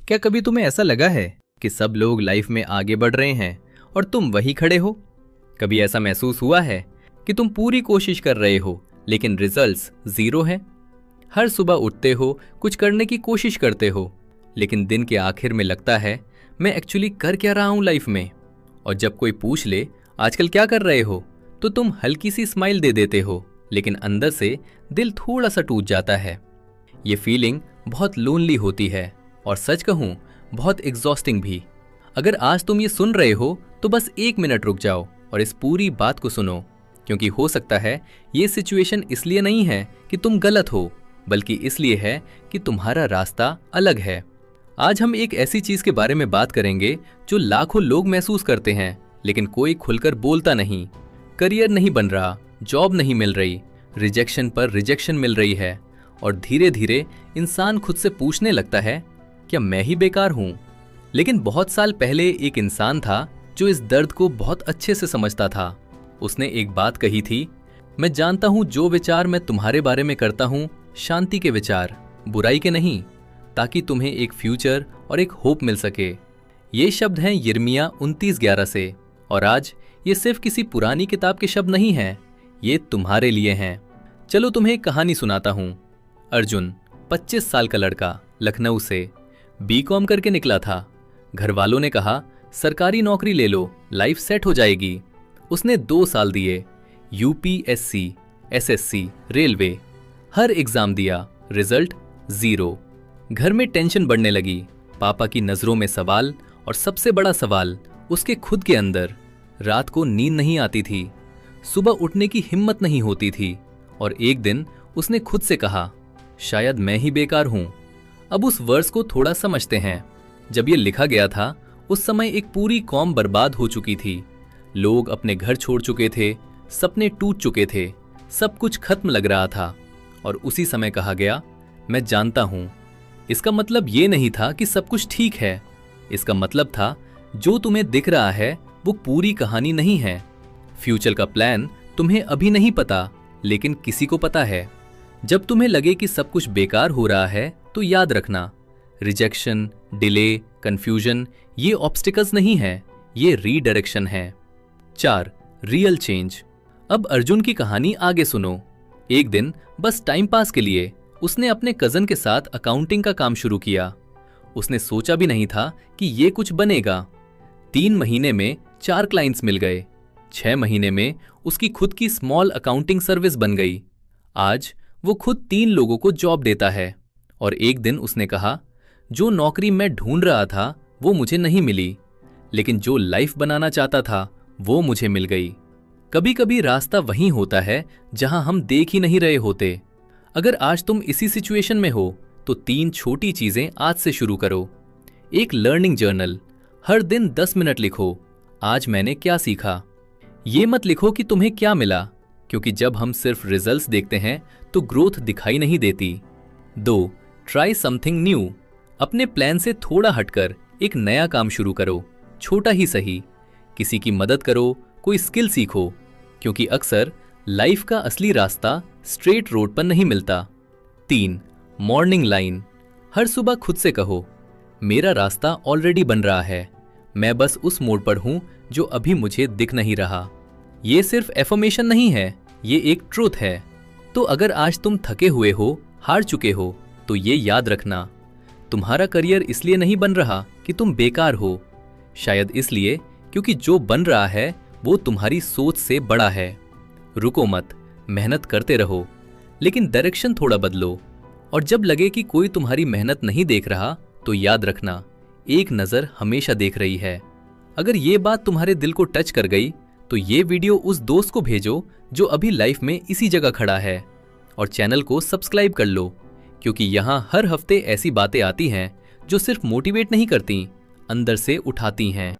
क्या कभी तुम्हें ऐसा लगा है कि सब लोग लाइफ में आगे बढ़ रहे हैं और तुम वहीं खड़े हो? कभी ऐसा महसूस हुआ है कि तुम पूरी कोशिश कर रहे हो लेकिन रिजल्ट्स जीरो हैं? हर सुबह उठते हो, कुछ करने की कोशिश करते हो, लेकिन दिन के आखिर में लगता है मैं एक्चुअली कर क्या रहा हूं लाइफ में? और जब कोई पूछ ले आजकल क्या कर रहे हो, तो तुम हल्की सी स्माइल दे देते हो, लेकिन अंदर से दिल थोड़ा सा टूट जाता है। ये फीलिंग बहुत लोनली होती है और सच कहूं बहुत एग्जॉस्टिंग भी। अगर आज तुम ये सुन रहे हो तो बस 1 मिनट रुक जाओ और इस पूरी बात को सुनो, क्योंकि हो सकता है ये सिचुएशन इसलिए नहीं है कि तुम गलत हो, बल्कि इसलिए है कि तुम्हारा रास्ता अलग है। आज हम एक ऐसी चीज के बारे में बात करेंगे जो लाखों लोग महसूस करते हैं, लेकिन कोई खुलकर बोलता नहीं। करियर नहीं बन रहा, जॉब नहीं मिल रही, रिजेक्शन पर रिजेक्शन मिल रही है, और धीरे धीरे इंसान खुद से पूछने लगता है क्या मैं ही बेकार हूं? लेकिन बहुत साल पहले एक इंसान था जो इस दर्द को बहुत अच्छे से समझता था। उसने एक बात कही थी, मैं जानता हूं जो विचार मैं तुम्हारे बारे में करता हूं शांति के विचार, बुराई के नहीं, ताकि तुम्हें एक फ्यूचर और एक होप मिल सके। ये शब्द हैं यिर्मयाह 29:11 से, और आज ये सिर्फ किसी पुरानी किताब के शब्द नहीं हैं, ये तुम्हारे लिए हैं। चलो तुम्हें एक कहानी सुनाता हूं। अर्जुन 25 साल का लड़का, लखनऊ से, बीकॉम करके निकला था। घर वालों ने कहा सरकारी नौकरी ले लो, लाइफ सेट हो जाएगी। उसने 2 साल दिए, यूपीएससी, एसएससी, रेलवे, हर एग्जाम दिया, रिजल्ट जीरो। घर में टेंशन बढ़ने लगी, पापा की नजरों में सवाल, और सबसे बड़ा सवाल उसके खुद के अंदर। रात को नींद नहीं आती थी, सुबह उठने की हिम्मत नहीं होती थी, और एक दिन उसने खुद से कहा शायद मैं ही बेकार हूं। अब उस वर्स को थोड़ा समझते हैं। जब ये लिखा गया था उस समय एक पूरी कौम बर्बाद हो चुकी थी। लोग अपने घर छोड़ चुके थे, सपने टूट चुके थे, सब कुछ खत्म लग रहा था, और उसी समय कहा गया मैं जानता हूं। इसका मतलब ये नहीं था कि सब कुछ ठीक है, इसका मतलब था जो तुम्हें दिख रहा है वो पूरी कहानी नहीं है। फ्यूचर का प्लान तुम्हें अभी नहीं पता, लेकिन किसी को पता है। जब तुम्हें लगे कि सब कुछ बेकार हो रहा है तो याद रखना, रिजेक्शन, डिले, कंफ्यूजन ये ऑब्स्टिकल्स नहीं है, ये रीडायरेक्शन है। 4. Real change. अब अर्जुन की कहानी आगे सुनो। एक दिन बस टाइम पास के लिए उसने अपने कजन के साथ अकाउंटिंग का काम शुरू किया। उसने सोचा भी नहीं था कि ये कुछ बनेगा। 3 महीने में 4 क्लाइंट्स मिल गए। 6 महीने में उसकी खुद की स्मॉल अकाउंटिंग सर्विस बन गई। आज वो खुद 3 लोगों को जॉब देता है। और एक दिन उसने कहा जो नौकरी मैं ढूंढ रहा था वो मुझे नहीं मिली, लेकिन जो लाइफ बनाना चाहता था वो मुझे मिल गई। कभी कभी रास्ता वहीं होता है जहां हम देख ही नहीं रहे होते। अगर आज तुम इसी सिचुएशन में हो तो 3 छोटी चीजें आज से शुरू करो। एक लर्निंग जर्नल, हर दिन 10 मिनट लिखो, आज मैंने क्या सीखा। ये मत लिखो कि तुम्हें क्या मिला, क्योंकि जब हम सिर्फ रिजल्ट्स देखते हैं तो ग्रोथ दिखाई नहीं देती। 2. Try something new. अपने प्लान से थोड़ा हटकर एक नया काम शुरू करो, छोटा ही सही। किसी की मदद करो, कोई स्किल सीखो, क्योंकि अक्सर लाइफ का असली रास्ता स्ट्रेट रोड पर नहीं मिलता। 3. Morning line. हर सुबह खुद से कहो मेरा रास्ता ऑलरेडी बन रहा है, मैं बस उस मोड़ पर हूं जो अभी मुझे दिख नहीं रहा। ये सिर्फ एफर्मेशन नहीं है, ये एक ट्रूथ है। तो अगर आज तुम थके हुए हो, हार चुके हो, तो ये याद रखना, तुम्हारा करियर इसलिए नहीं बन रहा कि तुम बेकार हो, शायद इसलिए क्योंकि जो बन रहा है वो तुम्हारी सोच से बड़ा है। रुको मत, मेहनत करते रहो, लेकिन डायरेक्शन थोड़ा बदलो। और जब लगे कि कोई तुम्हारी मेहनत नहीं देख रहा तो याद रखना, एक नजर हमेशा देख रही है। अगर ये बात तुम्हारे दिल को टच कर गई तो ये वीडियो उस दोस्त को भेजो जो अभी लाइफ में इसी जगह खड़ा है, और चैनल को सब्सक्राइब कर लो, क्योंकि यहाँ हर हफ्ते ऐसी बातें आती हैं जो सिर्फ मोटिवेट नहीं करती, अंदर से उठाती हैं।